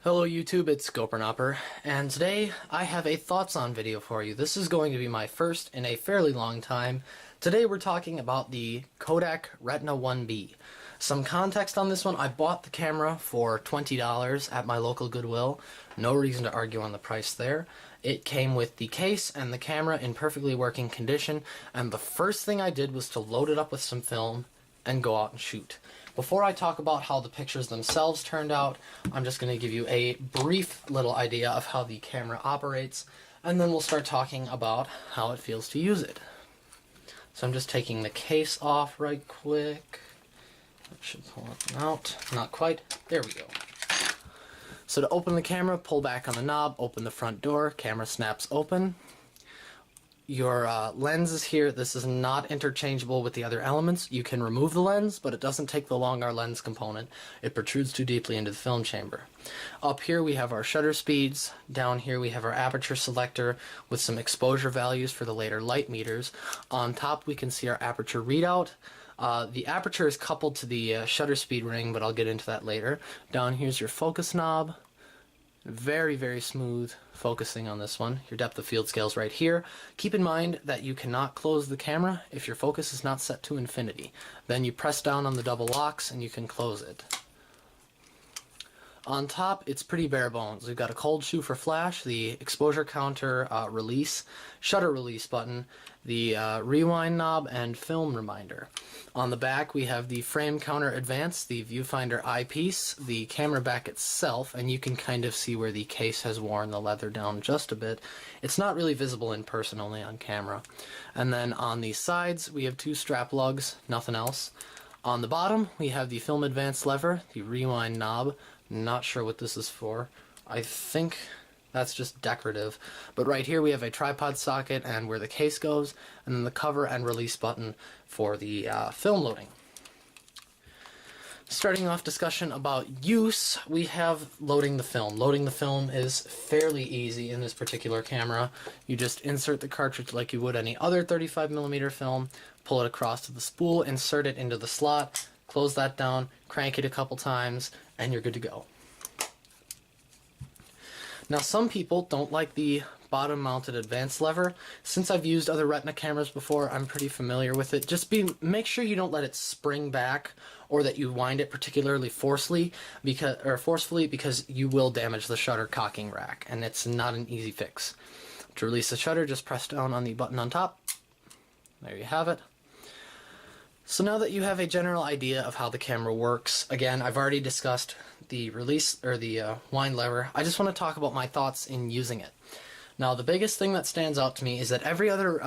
Hello YouTube, it's GoPronopper, and today I have a thoughts on video for you. This is going to be my first in a fairly long time. Today we're talking about the Kodak Retina 1B. Some context on this one: I bought the camera for $20 at my local Goodwill. No reason to argue on the price there. It came with the case and the camera in perfectly working condition, and the first thing I did was to load it up with some film and go out and shoot. Before I talk about how the pictures themselves turned out, I'm just going to give you a brief little idea of how the camera operates, and then we'll start talking about how it feels to use it. So I'm just taking the case off right quick. I should pull it out. Not quite. There we go. So to open the camera, pull back on the knob, open the front door, camera snaps open. Your lens is here. This is not interchangeable with the other elements. You can remove the lens, but it doesn't take the long arm lens component. It protrudes too deeply into the film chamber. Up here we have our shutter speeds. Down here we have our aperture selector with some exposure values for the later light meters. On top we can see our aperture readout. The aperture is coupled to the shutter speed ring, but I'll get into that later. Down here's your focus knob. Very, very smooth focusing on this one. Your depth of field scale is right here. Keep in mind that you cannot close the camera if your focus is not set to infinity. Then you press down on the double locks and you can close it. On top, it's pretty bare bones. We've got a cold shoe for flash, the exposure counter release, shutter release button, the rewind knob, and film reminder. On the back, we have the frame counter advance, the viewfinder eyepiece, the camera back itself, and you can kind of see where the case has worn the leather down just a bit. It's not really visible in person, only on camera. And then on the sides, we have two strap lugs, nothing else. On the bottom, we have the film advance lever, the rewind knob. Not sure what this is for. I think that's just decorative. But right here we have a tripod socket and where the case goes, and then the cover and release button for the film loading. Starting off discussion about use, we have loading the film. Loading the film is fairly easy in this particular camera. You just insert the cartridge like you would any other 35mm film, pull it across to the spool, insert it into the slot, close that down, crank it a couple times, and you're good to go. Now some people don't like the bottom mounted advance lever. Since I've used other Retina cameras before, I'm pretty familiar with it. Make sure you don't let it spring back or that you wind it particularly forcefully because you will damage the shutter cocking rack, and it's not an easy fix. To release the shutter, just press down on the button on top. There you have it. So now that you have a general idea of how the camera works, again, I've already discussed the release or the wind lever. I just want to talk about my thoughts in using it. Now, the biggest thing that stands out to me is that every other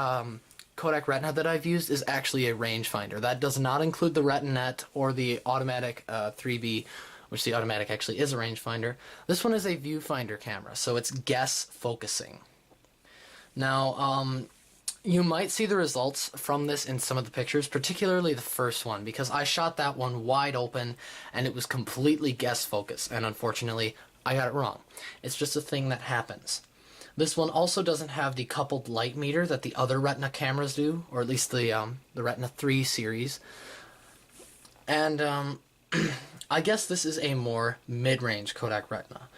Kodak Retina that I've used is actually a rangefinder. That does not include the Retinet or the automatic 3B, which the automatic actually is a rangefinder. This one is a viewfinder camera, so it's guess focusing. Now, you might see the results from this in some of the pictures, particularly the first one, because I shot that one wide open and it was completely guess focus, and unfortunately I got it wrong. It's just a thing that happens. This one also doesn't have the coupled light meter that the other Retina cameras do, or at least the Retina 3 series. And I guess this is a more mid-range Kodak Retina,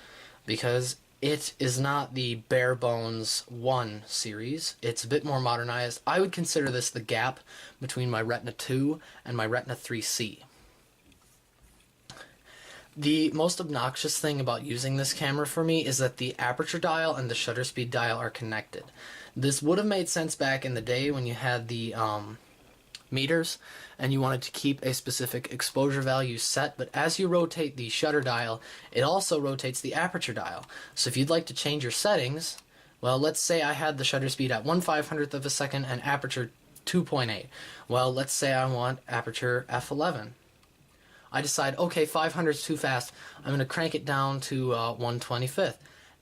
because it is not the bare bones 1 series. It's a bit more modernized. I would consider this the gap between my Retina 2 and my Retina 3C. The most obnoxious thing about using this camera for me is that the aperture dial and the shutter speed dial are connected. This would have made sense back in the day when you had the meters and you wanted to keep a specific exposure value set, but as you rotate the shutter dial, it also rotates the aperture dial. So if you'd like to change your settings, well, let's say I had the shutter speed at 1/500th of a second and aperture 2.8. Well, let's say I want aperture f11. I decide, okay, 500 is too fast. I'm going to crank it down to 1/25th.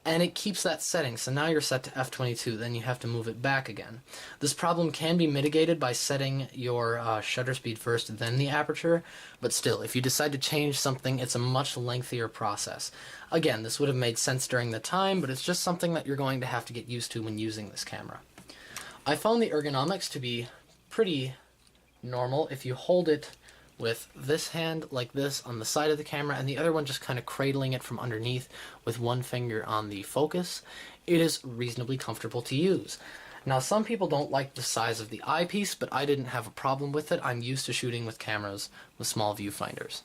And it keeps that setting, so now you're set to f22, then you have to move it back again. This problem can be mitigated by setting your shutter speed first, then the aperture, but still, if you decide to change something, it's a much lengthier process. Again, this would have made sense during the time, but it's just something that you're going to have to get used to when using this camera. I found the ergonomics to be pretty normal. If you hold it with this hand like this on the side of the camera and the other one just kind of cradling it from underneath with one finger on the focus, it is reasonably comfortable to use. Now, some people don't like the size of the eyepiece, but I didn't have a problem with it. I'm used to shooting with cameras with small viewfinders.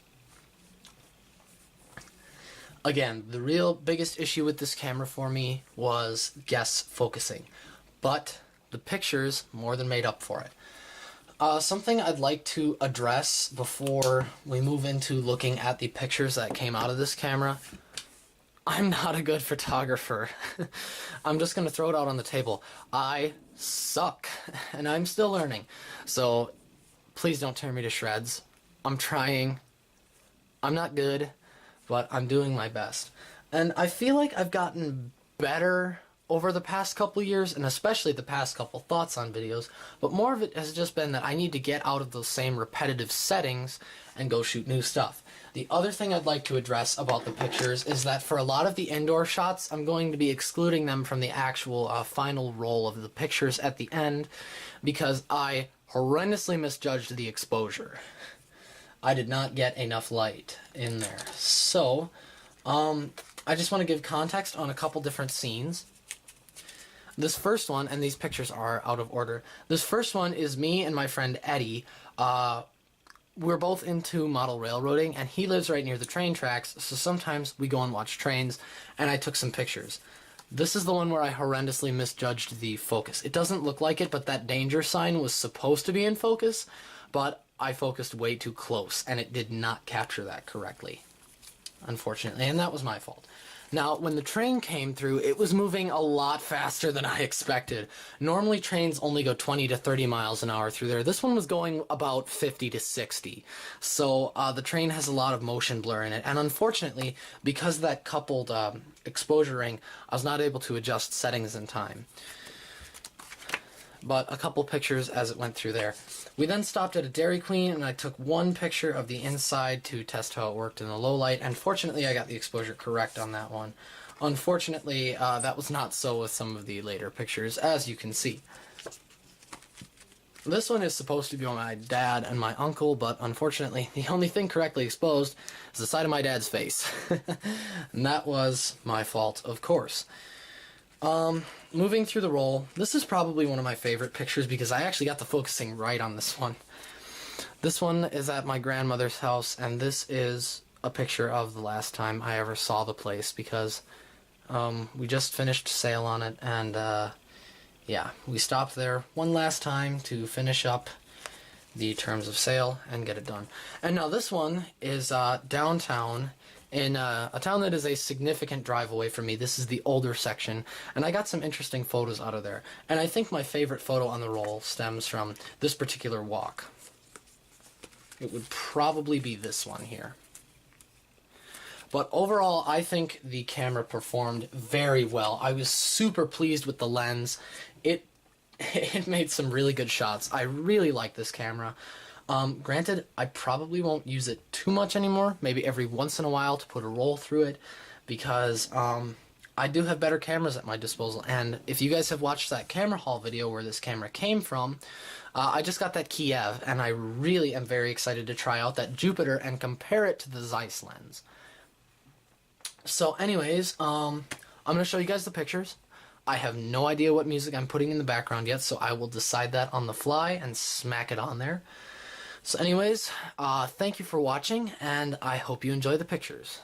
Again, the real biggest issue with this camera for me was guess focusing, but the pictures more than made up for it. Something I'd like to address before we move into looking at the pictures that came out of this camera. I'm not a good photographer. I'm just going to throw it out on the table. I suck, and I'm still learning. So please don't tear me to shreds. I'm trying. I'm not good, but I'm doing my best. And I feel like I've gotten better over the past couple years, and especially the past couple thoughts on videos, but more of it has just been that I need to get out of those same repetitive settings and go shoot new stuff. The other thing I'd like to address about the pictures is that for a lot of the indoor shots, I'm going to be excluding them from the actual final roll of the pictures at the end because I horrendously misjudged the exposure. I did not get enough light in there. So, I just want to give context on a couple different scenes. This first one, and these pictures are out of order, this first one is me and my friend Eddie. We're both into model railroading, and he lives right near the train tracks, so sometimes we go and watch trains, and I took some pictures. This is the one where I horrendously misjudged the focus. It doesn't look like it, but that danger sign was supposed to be in focus, but I focused way too close, and it did not capture that correctly, unfortunately, and that was my fault. Now, when the train came through, it was moving a lot faster than I expected. Normally, trains only go 20 to 30 miles an hour through there. This one was going about 50 to 60. So the train has a lot of motion blur in it. And unfortunately, because of that coupled exposure ring, I was not able to adjust settings in time. But a couple pictures as it went through there. We then stopped at a Dairy Queen, and I took one picture of the inside to test how it worked in the low light, and fortunately I got the exposure correct on that one. Unfortunately, that was not so with some of the later pictures, as you can see. This one is supposed to be my dad and my uncle, but unfortunately the only thing correctly exposed is the side of my dad's face. And that was my fault, of course. Moving through the roll, this is probably one of my favorite pictures because I actually got the focusing right on this one. This one is at my grandmother's house, and this is a picture of the last time I ever saw the place because we just finished sale on it, and yeah, we stopped there one last time to finish up the terms of sale and get it done. And now this one is downtown in a town that is a significant drive away from me. This is the older section, and I got some interesting photos out of there. And I think my favorite photo on the roll stems from this particular walk. It would probably be this one here. But overall, I think the camera performed very well. I was super pleased with the lens. It made some really good shots. I really like this camera. Granted, I probably won't use it too much anymore, maybe every once in a while to put a roll through it, because I do have better cameras at my disposal, and if you guys have watched that camera haul video where this camera came from, I just got that Kiev, and I really am very excited to try out that Jupiter and compare it to the Zeiss lens. So anyways, I'm going to show you guys the pictures. I have no idea what music I'm putting in the background yet, so I will decide that on the fly and smack it on there. So anyways, thank you for watching, and I hope you enjoy the pictures.